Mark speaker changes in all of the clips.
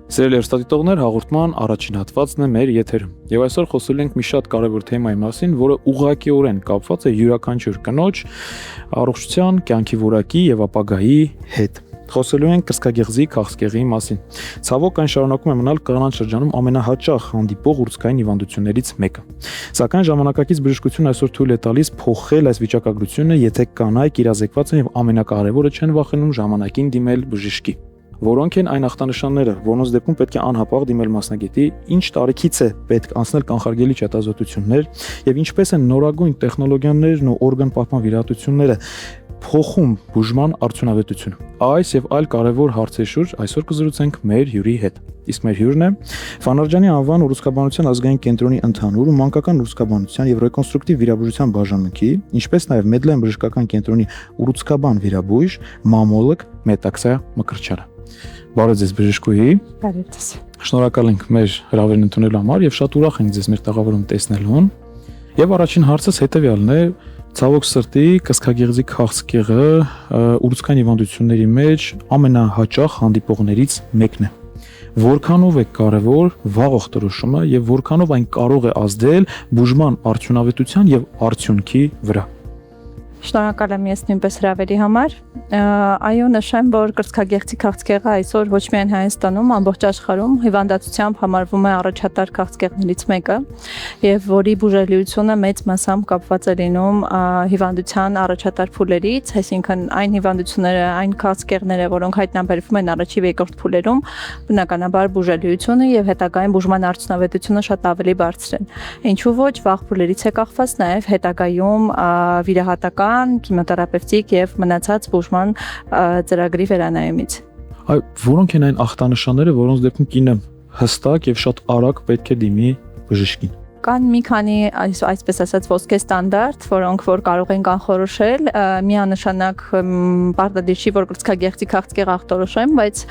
Speaker 1: Սիրելի հեռուստադիտողներ, հաղորդման առաջին հատվածն է մեր եթերում։ Եվ այսօր խոսելու ենք մի շատ կարևոր թեմայի մասին, որը ուղղակիորեն կապված է յուրաքանչյուր կնոջ առողջության, կյանքի որակի եւ ապագայի հետ։ Խոսելու ենք կրծքագեղձի քաղցկեղի մասին։ Ցավոք այն շարունակում է մնալ կանանց շրջանում ամենահաճախ հանդիպող ուռուցքային հիվանդություններից մեկը։ Սակայն ժամանակակից բժշկությունը այսօր թույլ է տալիս փոխել այս վիճակագրությունը, եթե կանայք իրազեկված են եւ ամենակարևորը չեն վախենում ժամանակին դիմել բժշկի։ Որոնք են այն ախտանշանները, որոնց դեպքում պետք է անհապաղ դիմել մասնագետի, ինչ տարիքից է պետք անցնել կանխարգելիչ հետազոտություններ եւ ինչպես են նորագույն տեխնոլոգիաներն ու օրգան պահպան վիրահատությունները փոխում բուժման արդյունավետությունը։ Այս եւ այլ կարևոր հարցերի շուրջ այսօր կզրուցենք մեր հյուրի հետ։ Իսկ մեր հյուրն է Ֆանարջյանի անվան ուռուցքաբանության ազգային կենտրոնի ընդհանուր ու մանկական ուռուցքաբանության եւ ռեկոնստրուկտիվ վիրաբուժության բաժանմունքի, ինչպես նաեւ Մեդլայն բժշկական կենտրոնի ուռուցքաբան վիրաբույժ, մամոլոգ Մետաքսա Մկրտչյանը։ Բարև ձեզ բժշկուհի։
Speaker 2: Բարև ձեզ։
Speaker 1: Շնորհակալ ենք մեր հրավերն ընդունելու համար եւ շատ ուրախ ենք ձեզ մեր տաղավարում տեսնելուն։ Եվ առաջին հարցս հետեւյալն է. ցավոք սրտի կրծքագեղձի քաղցկեղը ուռուցքային հիվանդությունների մեջ ամենահաճախ հանդիպողներից մեկն է։ Որքանով է կարևոր վաղ ողտրոշումը եւ որքանով այն կարող է ազդել բուժման արդյունավետության եւ արդյունքի վրա։
Speaker 2: Շնորհակալ եմ ես նույնպես հրավերի համար։ Այո, նշեմ, որ կրծքագեղձի քաղցկեղը այսօր ոչ միայն Հայաստանում, ամբողջ աշխարհում հիվանդացությամբ համարվում է առաջատար քաղցկեղներից մեկը, եւ որի բուժելիությունը մեծ մասամբ կապված է լինում հիվանդության առաջատար փուլերից, այսինքն այն հիվանդությունները, այն քաղցկեղները, որոնք հայտնաբերվում են առաջի եւ երկրորդ փուլերում, բնականաբար բուժելիությունը եւ հետագային բուժման արդյունավետությունը շատ ավելի բարձր են։ Ինչու ոչ, վաղ փուլերից է կախված նաեւ հետագայում վիրահատական քիմիոթերապևտիկ եւ մնացած բուժման ծրագրի վերանայումից։
Speaker 1: Այ որոնք են այն ախտանշանները, որոնց դեպքում կինը հստակ եւ շատ արագ պետք է դիմի բժշկին։
Speaker 2: Կան մի քանի այսպես ասած ոսկե ստանդարտ, որոնք որ կարող են կանխորոշել, միանշանակ պարտադիր չի, որ կրծքագեղձի քաղցկեղ ախտորոշեմ, բայց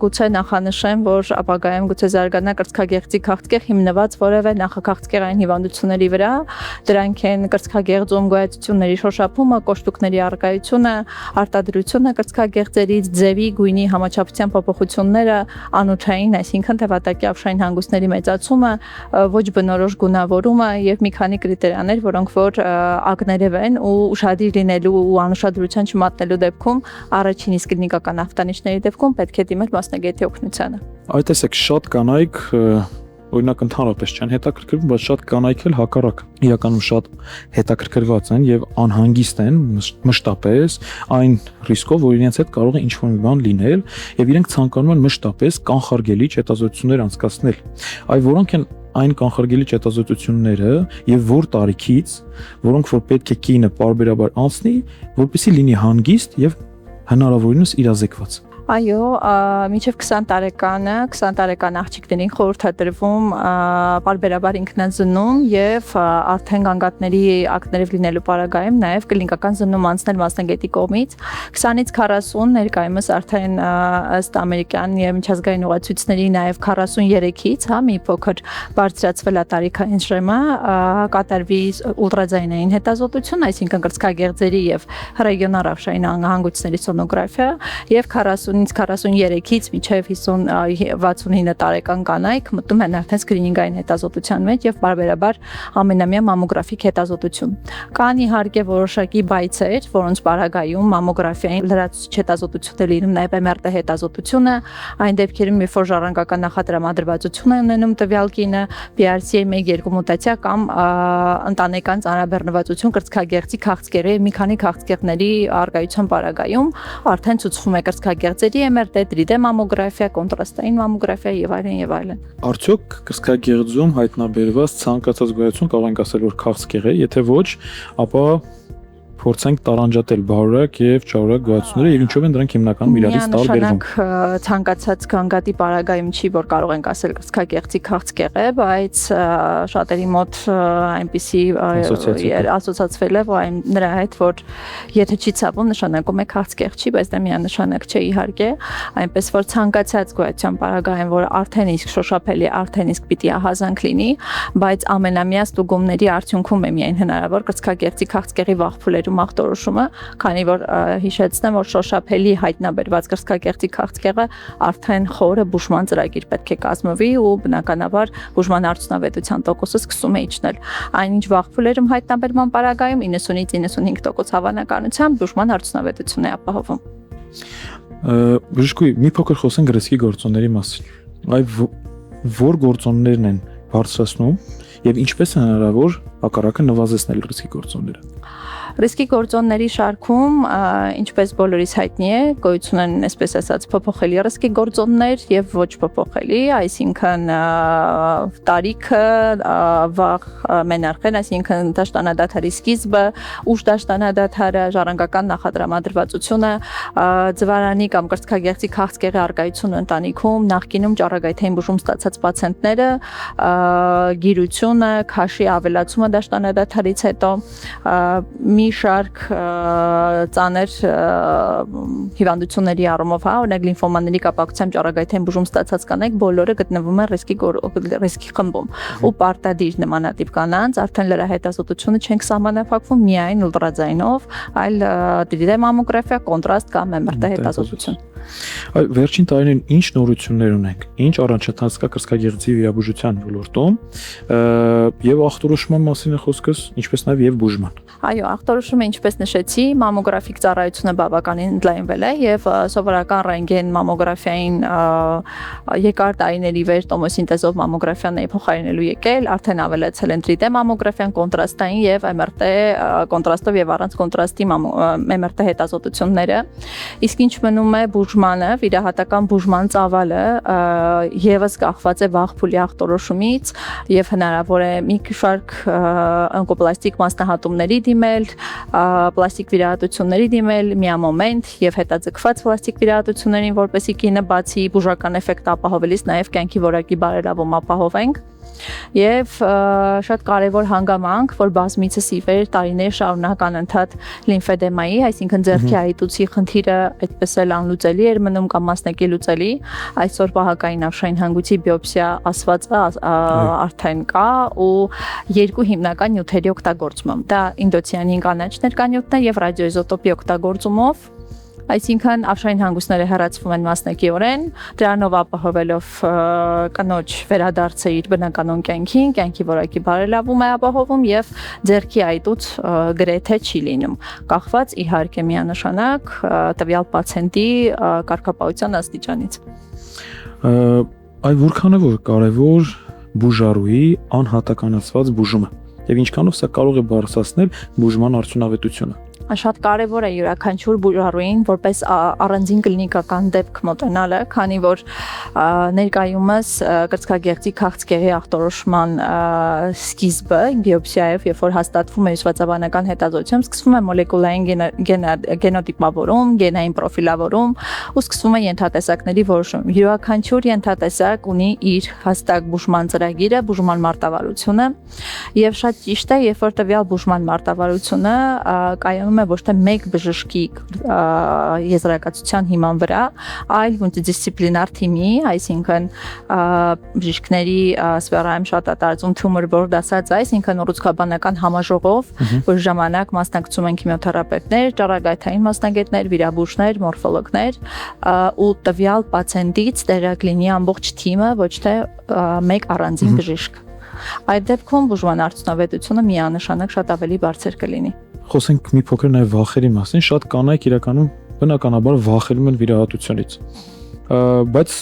Speaker 2: գուցե նախանշեմ, որ ապագայում գուցե զարգանա կրծքագեղձի քաղցկեղ հիմնված որևէ նախաքաղցկեղային հիվանդությունների վրա, դրանք են կրծքագեղձում գոյացությունների շոշափումը, կոշտուկների առկայությունը, արտադրությունը կրծքագեղձերից, ձևի, գույնի համաչափության փոփոխությունները, անոթային, այսինքն թևատակի ապշային հանգույցների մեծացումը, ոչ բնորոշ գունավորումը եւ մի քանի կրիտերիաներ, որոնք որ ակներև են ու ուշադիր լինելու ու անուշադրության չմատնելու դեպքում առաջին իսկ կլինիկական ախտանիշների դեպքում պետք է դիմել մասնագետի օգնությանը։
Speaker 1: Այդ տեսեք շատ կանայք օրինակ ընդհանրապես չեն հետաքրքրվում, բայց շատ կանայք էլ հակառակ իրականում շատ հետաքրքրված են եւ անհանգիստ են մշտապես այն ռիսկով, որ իրենց հետ կարող է ինչ-որ մի բան լինել եւ իրենք ցանկանում են մշտապես կանխարգելիչ հետազոտություններ անցկացնել։ Այ որոնք են այն կանխարգելիչ հետազոտությունները եւ որ տարիքից, որոնք որ պետք է կինը պարբերաբար անցնի, որպեսզի լինի հանգիստ եւ հնարավորինս իրազեկված։
Speaker 2: Այո, մինչև 20 տարեկան աղջիկներին խորհրդադրվում պարբերաբար ինքնազննում եւ արդեն գանգատների ակներով լինելու պարագայում նաեւ կլինիկական զննում անցնել մասնագետի կողմից 20-ից 40 ներկայումս արդեն ըստ ամերիկյան եւ միջազգային ուղղացույցների նաեւ 43-ից, մի փոքր բարձրացվել է տարիքային շեմը, կատարվի ուլտրաձայնային հետազոտություն, այսինքն կրծքագեղձերի եւ ռեգիոնալ ապշային հանգույցների սոնոգրաֆիա եւ 40-43-ից մինչև 50-69 տարեկան կանայք մտնում են արդեն սկրինինգային հետազոտության մեջ եւ բարբերաբար ամենամյա մամոգրաֆիկ հետազոտություն։ Կան իհարկե որոշակի բայցեր, որոնց պարագայում մամոգրաֆիային լրացուցիչ հետազոտություն է լինում նաեւ MRT հետազոտությունը, այն դեպքերում, երբ որ ժառանգական նախատրամադրվածություն է ունենում տվյալ կինը, BRCA1-2 մուտացիա կամ ընտանեկան ծանրաբեռնվածություն կրծքագեղձի քաղցկեղի մի քանի քաղցկեղների առկայության պարագայում արդեն ցուցվում է կրծքագեղձերի MRT, 3D մամոգրաֆիա, կոնտրաստային մամոգրաֆիա եւ այլն եւ այլն։ Արդյոք
Speaker 1: կրծքագեղձում հայտնաբերված ցանկացած գոյություն կարող ենք ասել, որ քաղցկեղ է, եթե ոչ, ապա փորձենք տարանջատել բարորակ եւ ճարորակ գոյացությունները եւ ինչով են դրանք հիմնականում իրարից տարբերվում։
Speaker 2: Ցանկացած գանգատի պարագայում չի, որ կարող ենք ասել կրծքագեղձի քաղցկեղ է, բայց շատերի մոտ այնպիսի ասոցիացվել է, որ նրա հետ որ եթե չի ցավում նշանակում է քաղցկեղ չի, բայց դա միանշանակ չէ իհարկե, այնպես որ ցանկացած գոյության պարագայում, որ արդեն իսկ շոշափելի, արդեն իսկ պիտի ահազանգ լինի, բայց ամենամյա ստուգումների արդյունքում է միայն հնարավոր կրծքագեղձի քաղցկեղի վաղ փուլերում կատարում ախտորոշումը, քանի որ հիշեցնեմ, որ շոշափելի հայտնաբերված կրծքագեղձի քաղցկեղը արդեն խորը բուժման ծրագիր պետք է կազմվի ու բնականաբար բուժման արդյունավետության տոկոսը սկսում է իջնել։ Այնինչ վաղ փուլերում հայտնաբերման պարագայում 90-ից 95% հավանականությամբ բուժման արդյունավետություն է ապահովում։
Speaker 1: Բժշկուհի, մի փոքր խոսենք ռիսկի գործոնների մասին։ Որ գործոններն են բարձրացնում եւ ինչպես է հնարավոր հակառակը նվազեցնել ռիսկի գործոնները։
Speaker 2: Ռիսկի գործոնների շարքում, ինչպես բոլորիս հայտնի է, գոյություն են, այսպես ասած, փոփոխելի ռիսկի գործոններ եւ ոչ փոփոխելի, այսինքն տարիքը, վաղ մենարխեն, այսինքն դաշտանադադարի սկիզբը, ուշ դաշտանադադարը, ժառանգական նախադրամադրվածությունը, ձվարանի կամ կրծքագեղձի քաղցկեղի առկայությունը ընտանիքում, նախկինում ճառագայթային բուժում ստացած պացիենտները, գիրությունը, քաշի ավելացումը դաշտանադադարից հետո, մի շարք ծանր հիվանդությունների առումով, օրինակ լիմֆոմաների կապակցությամբ ճառագայթային բուժում ստացած կանայք բոլորը գտնվում են ռիսկի խմբում ու պարտադիր նմանատիպ կանանց արդեն լրահետազոտությունը չենք սահմանափակվում միայն ուլտրաձայնով, այլ 3D մամոգրաֆիա, կոնտրաստ կամ MRT հետազոտություն։
Speaker 1: Վերջին տարիներին ինչ նորություններ ունենք, ինչ առաջընթաց կա կրծքագեղձի վիրաբուժության ոլորտում եւ ախտորոշման մասին է խոսքս, ինչպես նաեւ եւ բուժման։
Speaker 2: Այո, ախտորոշումը ինչպես նշեցի, մամոգրաֆիկ ծառայությունը բավականին ընդլայնվել է եւ սովորական ռենտգեն մամոգրաֆիային երկար տարիների վեր տոմոսինտեզով մամոգրաֆիան է փոխարինելու եկել, արդեն ավելացել են 3D մամոգրաֆիան, կոնտրաստային եւ MRT կոնտրաստով եւ առանց կոնտրաստի MRT հետազոտությունները։ Իսկ ինչ մնում է բուժմանը, վիրահատական բուժման ծավալը եւս կախված է վաղ փուլի ախտորոշումից եւ հնարավոր է մի շարք օնկոպլաստիկ մասնահատումների դիմել, պլաստիկ վիրահատությունների դիմել միամոմենտ եւ հետաձգված պլաստիկ վիրահատություններին, որպեսզի կինը բացի բուժական էֆեկտ ապահովելիս նաեւ կյանքի որակի բարելավում ապահովենք։ Եվ շատ կարևոր հանգամանք, որ բազմիցս ի վեր տարիներ շարունակ անընդհատ լիմֆեդեմայի, այսինքն ձեռքի այտուցի խնդիրը այդպես էլ անլուծելի էր մնում կամ մասնակի լուծելի, այսօր պահակային ավշային հանգույցի բիոպսիա ասվածը արդեն կա ու երկու հիմնական նյութերի օգտագործումով։ Դա ինդոցիանին կանաչ ներկանյութն է եւ ռադիոիզոտոպի օգտագործումով, այսինքն ավշային հանգույցները հեռացվում են մասնակիորեն, դրանով ապահովելով կնոջ վերադարձը իր բնականոն կյանքին, կյանքի որակի բարելավում է ապահովում եւ ձեռքի այտուց գրեթե չի լինում, կախված իհարկե միանշանակ տվյալ պացիենտի կարգապահության աստիճանից։
Speaker 1: Որքանով է կարևոր բուժարուի անհատականացված բուժումը եւ ինչքանով սա կարող է բարձրացնել բուժման արդյունավետությունը։
Speaker 2: Շատ կարևոր է յուրաքանչյուր բուժարուին որպես առանձին կլինիկական դեպք մոտենալը, քանի որ ներկայումս կրծքագեղձի քաղցկեղի ախտորոշման սկիզբը բիոպսիայով, երբ որ հաստատվում է հյուսվածաբանական հետազոտությամբ, սկսվում է մոլեկուլային գենոտիպավորում, գենային պրոֆիլավորում ու սկսվում է ենթատեսակների որոշում։ Յուրաքանչյուր ենթատեսակ ունի իր հստակ բուժման ծրագիրը, բուժման մարտավարությունը եւ շատ ճիշտ է, երբ որ տվյալ բուժման մարտավարությունը կայանում է ոչ թե մեկ բժշկի եզրակացության հիման վրա, այլ մուլտիդիսցիպլինար թիմի, այսինքն բժիշկների սֆերայում շատ է տարածում tumor board ասած, այսինքն ուռուցքաբանական համաժողով, որ ժամանակ մասնակցում են քիմիոթերապևտներ, ճառագայթային մասնագետներ, վիրաբույժներ, մորֆոլոգներ ու տվյալ պացիենտից տեղյակ լինի ամբողջ թիմը, ոչ թե մեկ առանձին բժիշկ։ Այդ դեպքում բուժման արդյունավետությունը միանշանակ շատ ավելի բարձր կլինի։
Speaker 1: Խոսենք մի փոքր նաև վախերի մասին, շատ կանայք իրականում բնականաբար վախենում են վիրահատությունից։ Բայց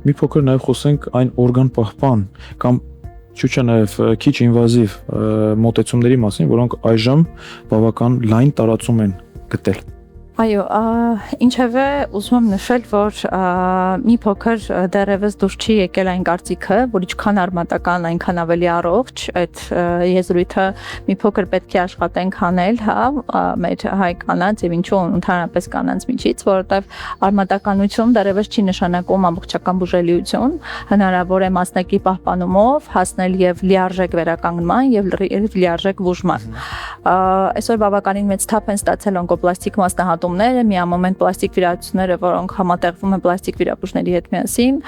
Speaker 1: մի փոքր նաև խոսենք այն օրգան պահպան կամ չուչա նաև քիչ ինվազիվ մոտեցումների մասին, որոնք այժմ բավական լայն տարածում են գտել։
Speaker 2: Այո, ինչևէ ուզում եմ նշել, որ մի փոքր դեռևս դուրս չի եկել այն կարծիքը, որ ինչքան արմատական, այնքան ավելի առողջ, այդ եզրույթը մի փոքր պետք է աշխատենք հանել, մեր հայ կանանց եւ ինչու ընդհանրապես կանանց միջից, որովհետեւ արմատականություն դեռևս չի նշանակում ամբողջական բուժելիություն, հնարավոր է մասնակի պահպանումով հասնել եւ լիարժեք վերականգնման եւ լիարժեք բուժման։ Այսօր բավականին մեծ թափ են ստացել օնկոպլաստիկ մասնահատումները, միամոմենտ պլաստիկ վիրահատությունները, որոնք համատեղվում են պլաստիկ վիրաբույժների հետ միասին,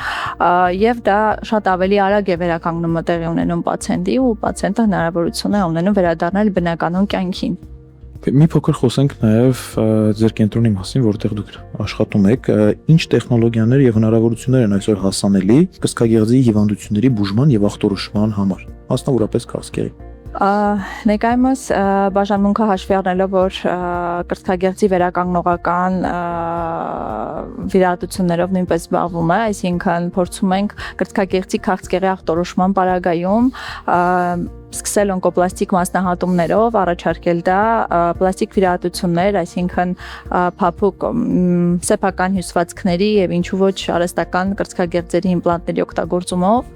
Speaker 2: եւ դա շատ ավելի արագ է վերականգնումը տեղի ունենում պացիենտի ու պացիենտը հնարավորություն է ունենում վերադառնալ բնականոն կյանքին։
Speaker 1: Մի փոքր խոսենք նաև ձեր կենտրոնի մասին, որտեղ դուք աշխատում եք, ինչ տեխնոլոգիաներ եւ հնարավորություններ են այսօր հասանելի կրծքագեղձի հիվանդությունների բուժման եւ ախտորոշման համար, մասնավորապես քաղցկեղի։
Speaker 2: Ներկայումս բաժանմունքը հաշվի առնելով, որ կրծքագեղձի վերականգնողական վիրահատություններով նույնպես զբաղվում է, այսինքն փորձում ենք կրծքագեղձի քաղցկեղի ախտորոշման պարագայում սկսել օնկոպլաստիկ մասնահատումներով առաջարկել դա պլաստիկ վիրահատություններ, այսինքն փափուկ սեփական հյուսվածքների եւ ինչու ոչ արհեստական կրծքագեղձերի իմպլանտների օգտագործումով։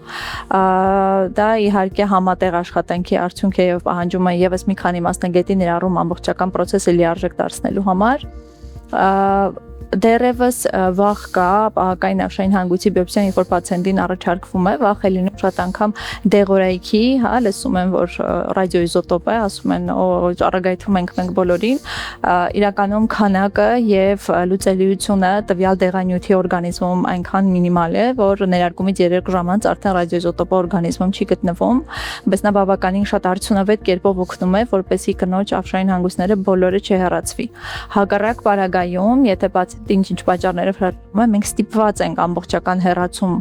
Speaker 2: Դա իհարկե համատեղ աշխատանքի արդյունք է եւ պահանջում է եւս մի քանի մասնագետի ներառում ամբողջական process-ը լիարժեք դարձնելու համար։ Դերևս վախ կա պահակային աշային հանգույցի բիոպսիան, երբ որ պացիենտին առաջարկվում է, վախ է լինում շատ անգամ դեղորայքի, լսում են, որ ռադիոիզոտոպ է, ասում են, առագայթում ենք մենք բոլորին, իրականում քանակը եւ լուծելիությունը տվյալ դեղանյութի օրգանիզմում այնքան մինիմալ է, որ ներարկումից 3 ժամ անց արդեն ռադիոիզոտոպը օրգանիզմում չի գտնվում, բայց նա բավականին շատ արդյունավետ կերպով օգնում է, որպեսզի կնոջ աշային հանգույցները բոլորը չհեռացվի։ Հակառակ պարագայում, եթե ինչ պատճառներով հրաժարվում է, մենք ստիպված ենք ամբողջական հեռացում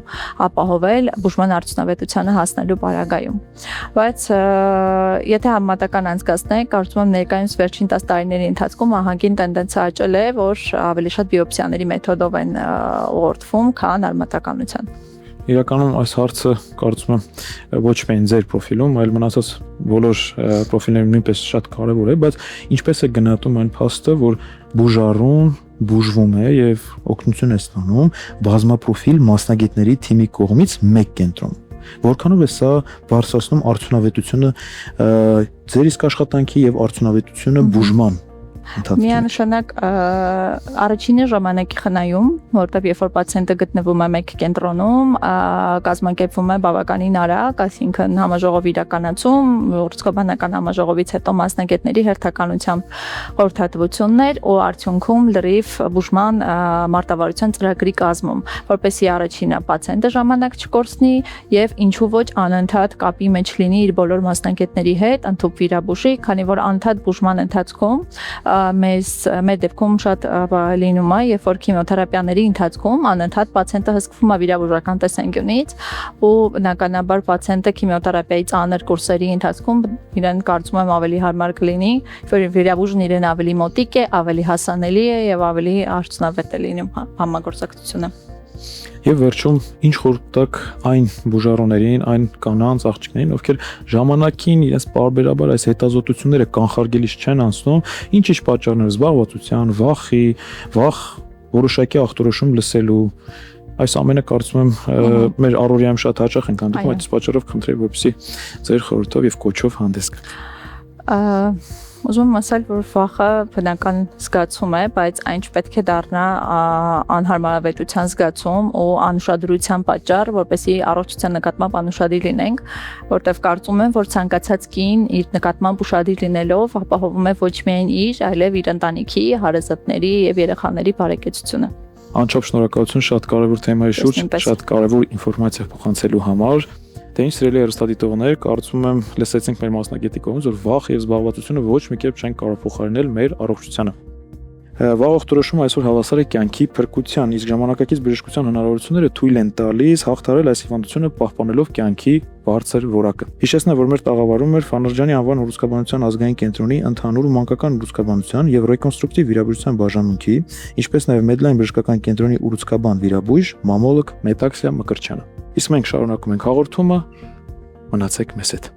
Speaker 2: ապահովել բուժման արդյունավետությանը հասնելու պարագայում։ Բայց եթե համեմատական անցկացնենք, կարծում եմ ներկայումս վերջին 10 տարիների ընթացքում ահագին տենդենսը աճել է, որ ավելի շատ բիոպսիաների մեթոդով են ուղղորդվում, քան արմատականության։
Speaker 1: Իրականում այս հարցը կարծում եմ ոչ միայն ձեր պրոֆիլում, այլ մնացած բոլոր պրոֆիլներում նույնպես շատ կարևոր է, բայց ինչպես է գնահատում այն փաստը, որ բուժառուն բուժվում է եւ օգնություն է ստանում բազմապրոֆիլ մասնագետների թիմի կողմից մեկ կենտրոնում։ Որքանով է սա բարձրացնում արդյունավետությունը ձեր իսկ աշխատանքի եւ արդյունավետությունը բուժման
Speaker 2: Միանշանակ առաջինի ժամանակի խնայում, որտեղ երբ որ պացիենտը գտնվում է մեկ կենտրոնում, կազմակերպվում է բավականին արագ, այսինքն համաժողով իրականացում, ուրցկաբանական համաժողովից հետո մասնագետների հերթականությամբ խորհրդատվություններ ու արդյունքում լրիվ բուժման մարտավարության ծրագրի կազմում, որպեսզի առաջինը պացիենտը ժամանակ չկորցնի եւ ինչու ոչ անընդհատ կապի մեջ լինի իր բոլոր մասնագետների հետ, ընդհանուր վիրաբուժի, քանի որ անընդհատ բուժման ընթացքում մեր դեպքում շատ լինում է, երբ որ քիմիոթերապիաների ընթացքում անընդհատ պացիենտը հսկվում է վիրաբուժական տեսանկյունից ու բնականաբար պացիենտը քիմիոթերապիայի ծանր կուրսերի ընթացքում իրեն կարծում եմ ավելի հարմար կլինի, որ վիրաբուժն իրեն ավելի մոտիկ է, ավելի հասանելի է եւ ավելի արդյունավետ է լինում համագործակցությունը։
Speaker 1: Եվ վերջում ինչ խորհուրդ տաք այն բուժառուներին, այն կանանց աղջիկներին, ովքեր ժամանակին իրենց պարբերաբար այս հետազոտությունները կանխարգելիչ չեն անցնում, ինչ պատճառներ զբաղվածության, վախ, որոշակի ախտորոշում լսելու, այս ամենը կարծում եմ մեր առօրյայում շատ հաճախ ենք հանդիպում, այդ պատճառով խնդրեմ, որպեսզի ձեր խորհրդով եւ կոչով հանդես գաք։
Speaker 2: Ուզում եմ ասել, որ վախը բնական զգացում է, բայց այն չպետք է դառնա անհարմարավետության զգացում ու անուշադրության պատճառ, որպեսզի առողջության նկատմամբ անուշադիր լինենք, որտեղ կարծում եմ, որ ցանկացած կին իր նկատմամբ ուշադիր լինելով ապահովում է ոչ միայն իր, այլև իր ընտանիքի, հարազատների եւ երեխաների բարեկեցությունը։
Speaker 1: Անչափ շնորհակալություն շատ կարևոր թեմայի շուրջ, շատ կարևոր ինֆորմացիա փոխանցելու համար։ Դե ինչ սիրելի հեռուստադիտողներ, կարծում եմ լսեցինք մեր մասնագետի կողմից, որ վախ եւ զբաղվածությունը ոչ մի կերպ չեն կարող փոխարինել մեր առողջությանը։ Վաղ ախտորոշումը այսօր հավասար է կյանքի փրկության, իսկ ժամանակակից բժշկության հնարավորությունները թույլ են տալիս հաղթահարել այս հիվանդությունը պահպանելով կյանքի բարձր որակը։ Հիշեցնեմ, որ մեր տաղավարում էր Ֆանորջյանի անվան ուռուցքաբանության ազգային կենտրոնի ընդհանուր ու մանկական ուռուցքաբանության եւ ռեկոնստրուկտիվ վիրաբուժության բաժանմունքի, ինչպես նաեւ Medline բժշկական կենտրոնի ուռուցքաբան վիրաբույժ մամոլոգ Մետաքսիա Մկրտչյանը։ Իսկ մենք շարունակում ենք հաղորդումը, մնացեք մեզ հետ։